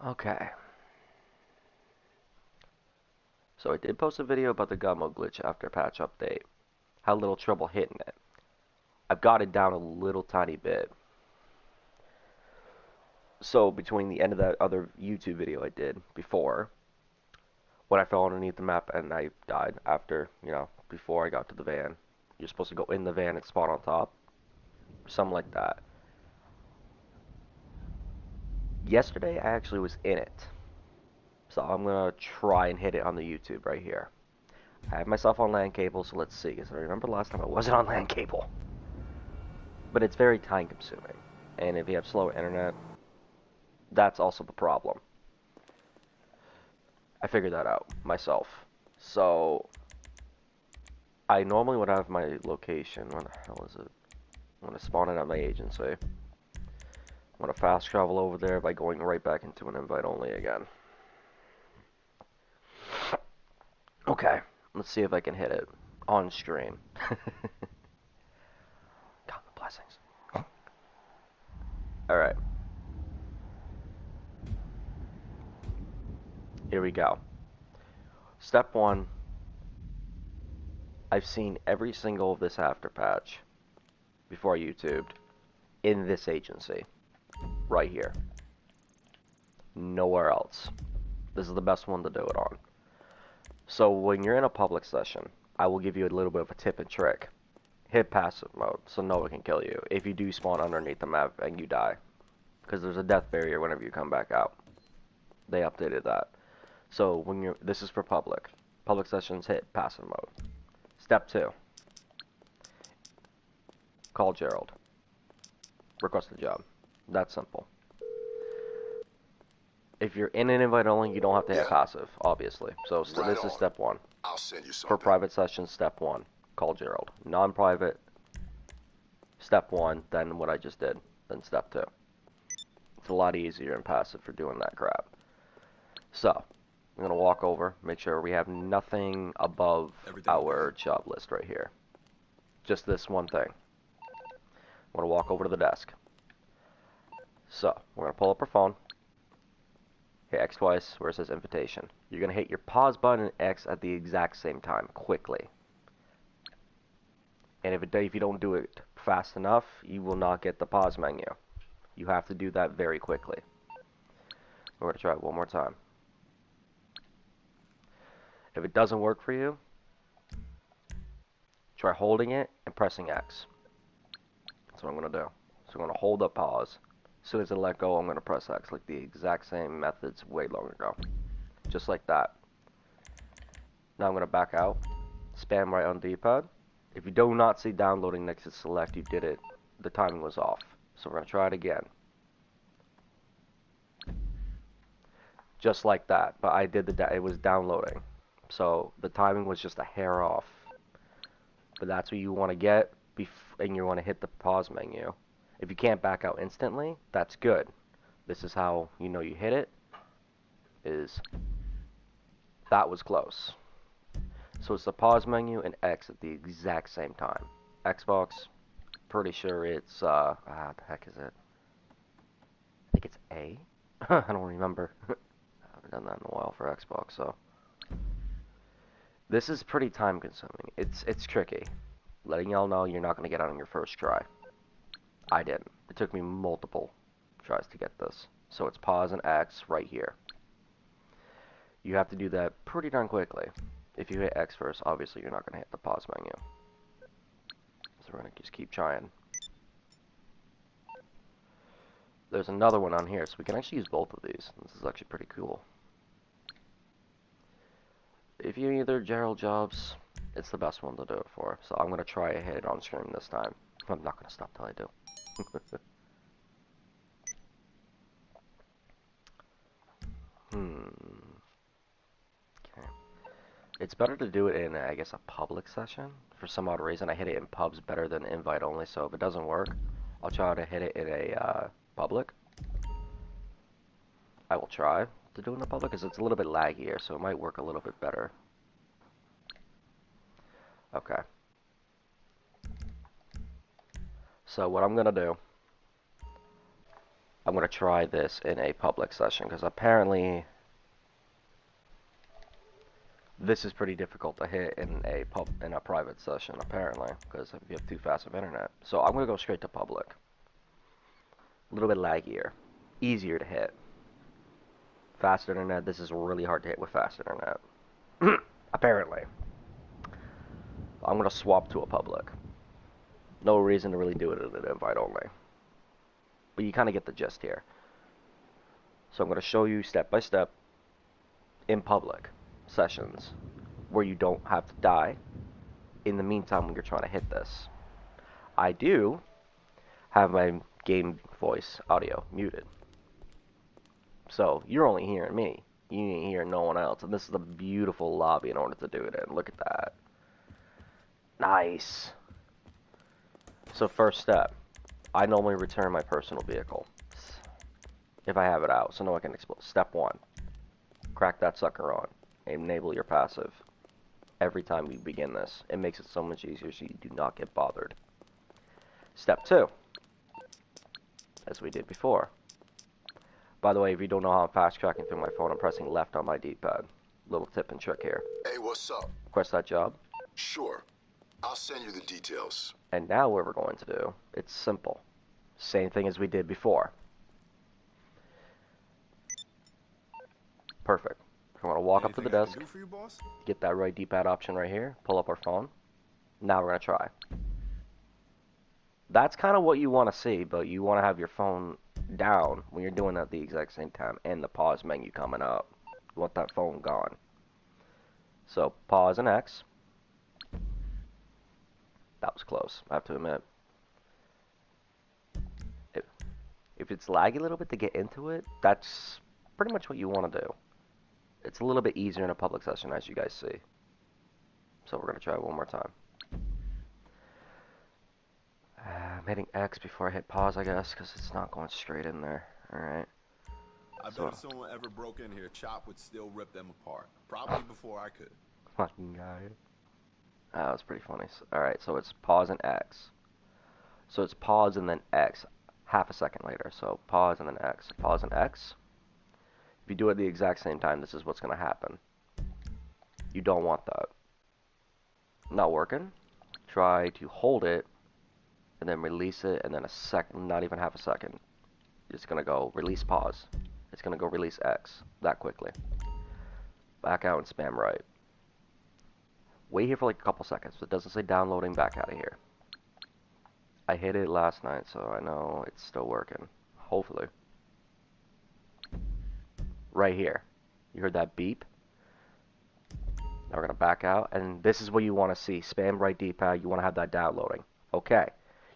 Okay. So I did post a video about the God mode glitch after patch update. Had a little trouble hitting it. I've got it down a little tiny bit. So between the end of that other YouTube video I did before, when I fell underneath the map and I died after, before I got to the van. You're supposed to go in the van and spawn on top. Something like that. Yesterday I actually was in it. So I'm going to try and hit it on the YouTube right here. I have myself on LAN cable, so let's see. Because I remember last time I wasn't on LAN cable. But it's very time consuming. And if you have slow internet, that's also the problem. I figured that out myself. So I normally would have my location. Where the hell is it? I'm going to spawn it at my agency. I'm going to fast travel over there by going right back into an invite only again. Okay, let's see if I can hit it on stream. Count the blessings. Alright. Here we go. Step 1. I've seen every single of this after patch before I YouTubed in this agency. Right here. Nowhere else. This is the best one to do it on. So when you're in a public session, I will give you a little bit of a tip and trick. Hit passive mode so no one can kill you if you do spawn underneath the map and you die. Because there's a death barrier whenever you come back out. They updated that. So when this is for public. Public sessions, hit passive mode. Step 2. Call Gerald. Request a job. That's simple. If you're in an invite only, you don't have to hit passive, obviously. So this is step 1. I'll send you something. For private sessions, step 1. Call Gerald. Non-private, step 1, then what I just did. Then step 2. It's a lot easier in passive for doing that crap. So, I'm going to walk over, make sure we have nothing above our job list right here. Just this one thing. I'm going to walk over to the desk. So, we're going to pull up our phone. Hit X twice where it says invitation. You're going to hit your pause button and X at the exact same time, quickly. And if you don't do it fast enough, you will not get the pause menu. You have to do that very quickly. We're going to try it one more time. If it doesn't work for you, try holding it and pressing X. That's what I'm going to do. So I'm going to hold up pause. As soon as I let go, I'm going to press X, like the exact same methods way long ago. Just like that. Now I'm going to back out. Spam right on D-pad. If you do not see downloading next to select, you did it. The timing was off. So we're going to try it again. Just like that. But I did it was downloading. So the timing was just a hair off. But that's what you want to get, and you want to hit the pause menu. If you can't back out instantly, that's good. This is how you know you hit it. That was close. So it's the pause menu and X at the exact same time. Xbox, pretty sure it's, the heck is it? I think it's A? I don't remember. I haven't done that in a while for Xbox, so. This is pretty time consuming. It's tricky. Letting y'all know you're not going to get it on your first try. I didn't. It took me multiple tries to get this. So it's pause and X right here. You have to do that pretty darn quickly. If you hit X first, obviously you're not going to hit the pause menu. So we're going to just keep trying. There's another one on here, so we can actually use both of these. This is actually pretty cool. If you either Gerald Jobs, it's the best one to do it for. So I'm going to try to hit it on stream this time. I'm not going to stop till I do. Okay. It's better to do it in, I guess, a public session. For some odd reason, I hit it in pubs better than invite only, so if it doesn't work, I'll try to hit it in a public. I will try to do it in a public, because it's a little bit laggier, so it might work a little bit better. Okay. So what I'm going to do, I'm going to try this in a public session, because apparently this is pretty difficult to hit in a private session, apparently, because you have too fast of internet. So I'm going to go straight to public. A little bit laggier. Easier to hit. Fast internet, this is really hard to hit with fast internet. Apparently. I'm going to swap to a public. No reason to really do it in an invite only. But you kind of get the gist here. So I'm going to show you step by step in public sessions where you don't have to die in the meantime when you're trying to hit this. I do have my game voice audio muted. So you're only hearing me. You ain't hearing no one else. And this is a beautiful lobby in order to do it in. Look at that. Nice. So first step. I normally return my personal vehicle if I have it out, so no one can explode. Step 1. Crack that sucker on. Enable your passive. Every time you begin this, it makes it so much easier so you do not get bothered. Step 2. As we did before. By the way, if you don't know how I'm fast tracking through my phone, I'm pressing left on my D-pad. Little tip and trick here. Hey, what's up? Request that job. Sure. I'll send you the details. And now what we're going to do, it's simple. Same thing as we did before. Perfect. We're going to walk up to the desk, get that right D-pad option right here, pull up our phone. Now we're going to try. That's kind of what you want to see, but you want to have your phone down when you're doing that at the exact same time, and the pause menu coming up. You want that phone gone. So pause and X. That was close, I have to admit. If it's laggy a little bit to get into it, that's pretty much what you want to do. It's a little bit easier in a public session, as you guys see. So we're going to try it one more time. I'm hitting X before I hit pause, I guess, because it's not going straight in there. Alright. I bet if someone ever broke in here, Chop would still rip them apart. Probably before I could. Fucking guy. That was pretty funny. Alright, so it's pause and X. So it's pause and then X. Half a second later. So pause and then X. Pause and X. If you do it at the exact same time, this is what's going to happen. You don't want that. Not working. Try to hold it and then release it, and then a second, not even half a second. It's going to go release pause. It's going to go release X that quickly. Back out and spam right. Wait here for like a couple seconds. It doesn't say downloading, back out of here. I hit it last night, so I know it's still working. Hopefully. Right here. You heard that beep? Now we're going to back out, and this is what you want to see. Spam right D-pad. You want to have that downloading. Okay.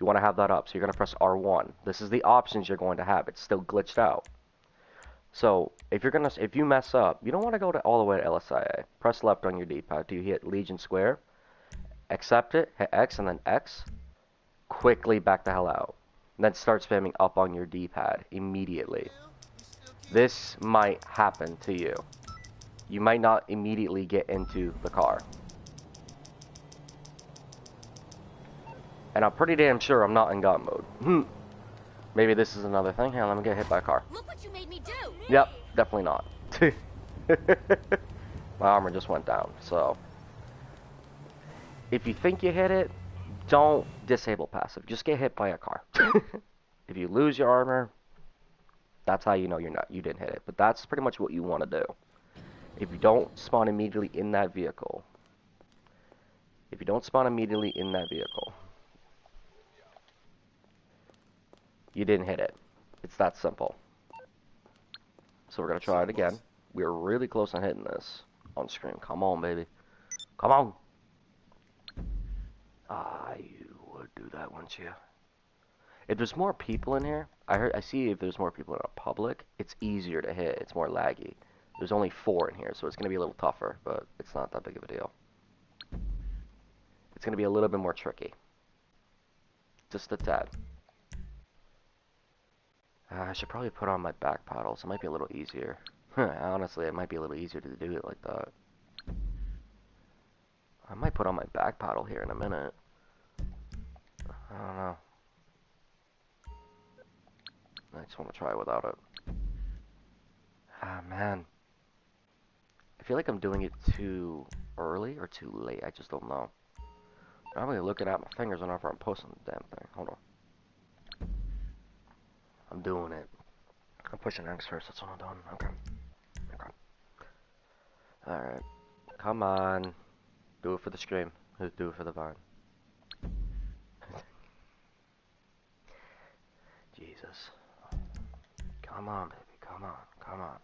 You want to have that up, so you're going to press R1. This is the options you're going to have. It's still glitched out. So, if you mess up, you don't want to go all the way to LSIA. Press left on your D-pad. Do you hit Legion Square? Accept it, hit X, and then X. Quickly back the hell out. And then start spamming up on your D-pad immediately. This might happen to you. You might not immediately get into the car. And I'm pretty damn sure I'm not in gun mode. Maybe this is another thing. Hang on, let me get hit by a car. Look what you made me do. Yep, definitely not. My armor just went down, so. If you think you hit it, don't disable passive. Just get hit by a car. If you lose your armor, that's how you know you didn't hit it. But that's pretty much what you want to do. If you don't spawn immediately in that vehicle, you didn't hit it. It's that simple. So we're going to try it again. We're really close on hitting this on screen. Come on, baby. Come on. Ah, you would do that, wouldn't you? If there's more people in here, I see if there's more people in a public, it's easier to hit. It's more laggy. There's only 4 in here, so it's going to be a little tougher, but it's not that big of a deal. It's going to be a little bit more tricky. Just a tad. I should probably put on my back paddles. It might be a little easier. Honestly, it might be a little easier to do it like that. I might put on my back paddle here in a minute. I don't know. I just want to try without it. Ah, man. I feel like I'm doing it too early or too late. I just don't know. I'm really looking at my fingers whenever I'm posting the damn thing. Hold on. I'm doing it. I'm pushing X first. That's what I'm doing. Okay. Okay. Alright. Come on. Do it for the stream. Do it for the vine. Jesus. Come on, baby. Come on. Come on.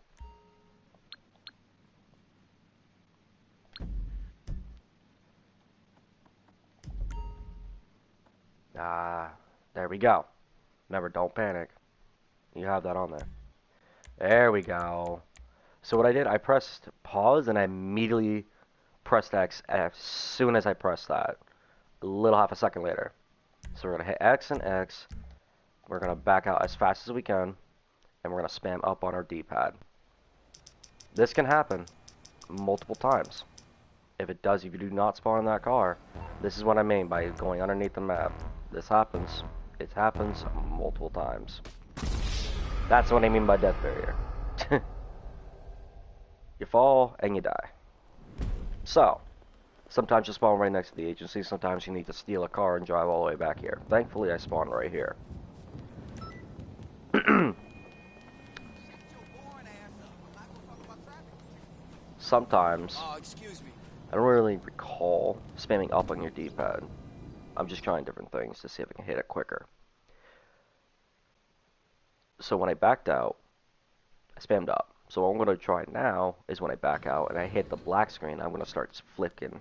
Ah, there we go. Remember, don't panic. You have that on there. There we go. So what I did, I pressed pause and I immediately pressed X as soon as I pressed that. A little half a second later. So we're going to hit X and X. We're going to back out as fast as we can. And we're going to spam up on our D-pad. This can happen multiple times. If it does, if you do not spawn in that car, this is what I mean by going underneath the map. This happens. It happens multiple times. That's what I mean by death barrier. You fall and you die. So, sometimes you spawn right next to the agency, sometimes you need to steal a car and drive all the way back here. Thankfully, I spawned right here. Sometimes, I don't really recall spamming up on your D-pad. I'm just trying different things to see if I can hit it quicker. So when I backed out, I spammed up. So what I'm going to try now is when I back out and I hit the black screen, I'm going to start flicking,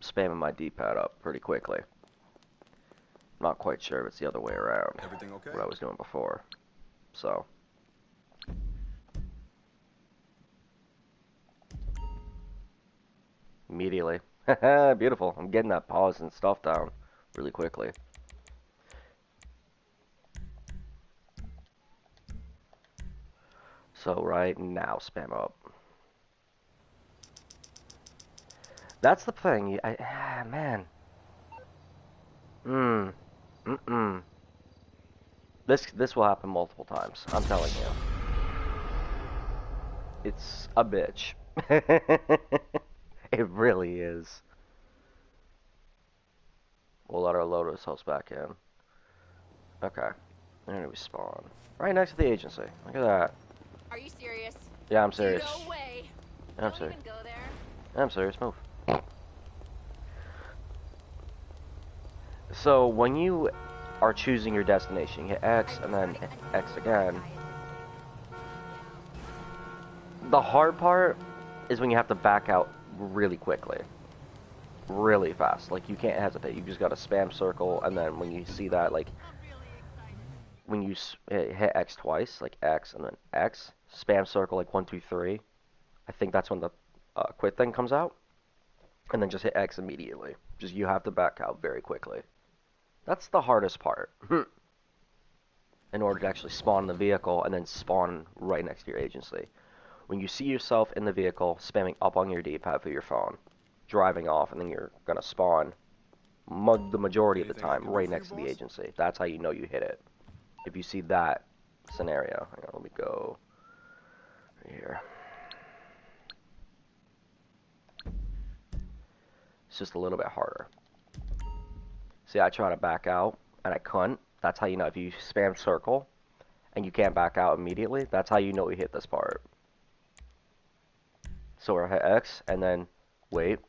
spamming my D-pad up pretty quickly. I'm not quite sure if it's the other way around. Everything okay? What I was doing before. So. Immediately. Beautiful. I'm getting that pause and stuff down really quickly. So right now, spam up. That's the thing. Man. This will happen multiple times. I'm telling you. It's a bitch. It really is. We'll let our loaders host back in. Okay. There we spawn. Right next to the agency. Look at that. Are you serious? Yeah, I'm serious. No way. I'm Don't serious. even go there. I'm serious. Move. So when you are choosing your destination, you hit X and then X again. The hard part is when you have to back out really quickly. Really fast. Like, you can't hesitate. You just gotta spam circle, and then when you see that, like, when you hit X twice, like X and then X, spam circle like 1, 2, 3. I think that's when the quit thing comes out. And then just hit X immediately. Just, you have to back out very quickly. That's the hardest part. In order to actually spawn the vehicle and then spawn right next to your agency. When you see yourself in the vehicle, spamming up on your D-pad for your phone, driving off, and then you're gonna spawn the majority of the time right next to the agency. That's how you know you hit it. If you see that scenario. Hang on, let me go right here. It's just a little bit harder. See, I try to back out, and I couldn't. That's how you know if you spam circle, and you can't back out immediately, that's how you know you hit this part. So we'll hit X, and then wait.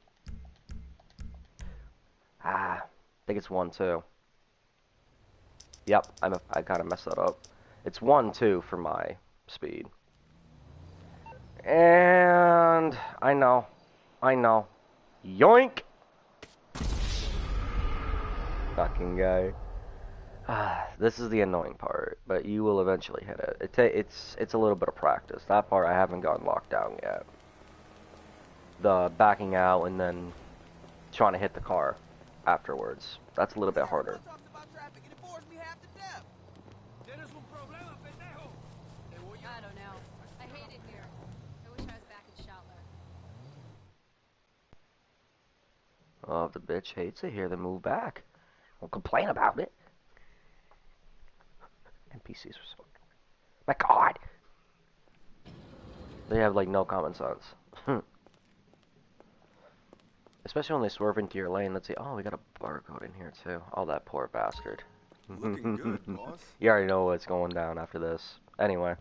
I think it's 1, 2. Yep, I kind of messed that up. It's 1, 2 for my speed. And I know. Yoink! Fucking guy. This is the annoying part, but you will eventually hit it. It's a little bit of practice. That part I haven't gotten locked down yet. The backing out and then trying to hit the car afterwards. That's a little bit harder. I don't know. I hate it here. I wish I was back in Schottler. Oh, if the bitch hates it here, then move back. Don't complain about it. NPCs are so... My God. They have like no common sense. Especially when they swerve into your lane. Let's see. Oh, we got a barcode in here too. Oh, that poor bastard. Looking good, boss. You already know what's going down after this. Anyway.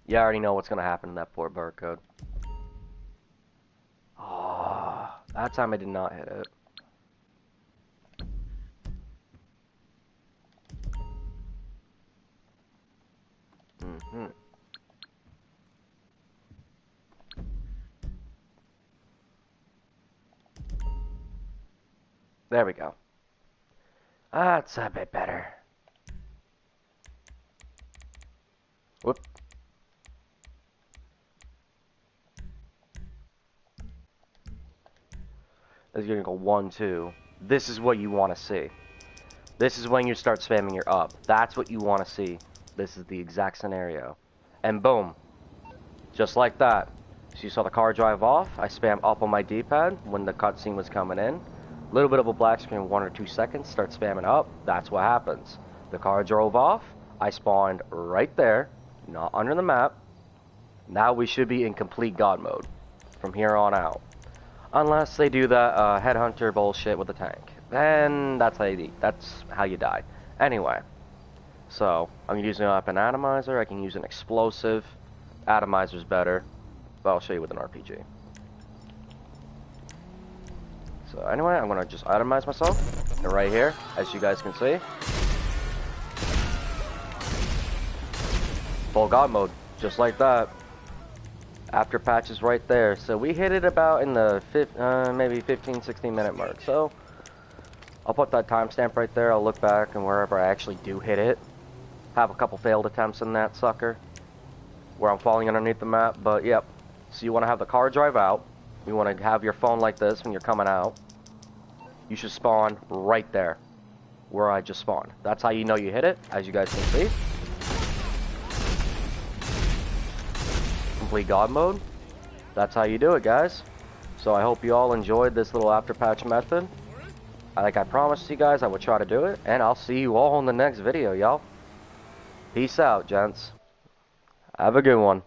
You already know what's gonna happen to that poor barcode. Oh, that time I did not hit it. There we go. That's a bit better. Whoop. It's gonna go 1, 2. This is what you want to see. This is when you start spamming your up. That's what you want to see. This is the exact scenario. And boom. Just like that. So you saw the car drive off. I spam up on my D-pad when the cutscene was coming in. A little bit of a black screen, 1 or 2 seconds. Start spamming up. That's what happens. The car drove off. I spawned right there. Not under the map. Now we should be in complete God mode from here on out. Unless they do that headhunter bullshit with the tank. Then that's how you die. Anyway. So, I'm using up an atomizer. I can use an explosive. Atomizer's better. But I'll show you with an RPG. So anyway, I'm going to just atomize myself. And right here, as you guys can see. Full God mode. Just like that. After patch is right there. So we hit it about in the maybe 15, 16 minute mark. So I'll put that timestamp right there. I'll look back and wherever I actually do hit it. Have a couple failed attempts in that sucker. Where I'm falling underneath the map. But yep. So you want to have the car drive out. You want to have your phone like this when you're coming out. You should spawn right there. Where I just spawned. That's how you know you hit it. As you guys can see. Complete God mode. That's how you do it, guys. So I hope you all enjoyed this little after patch method. Like I promised you guys, I would try to do it. And I'll see you all in the next video, y'all. Peace out, gents. Have a good one.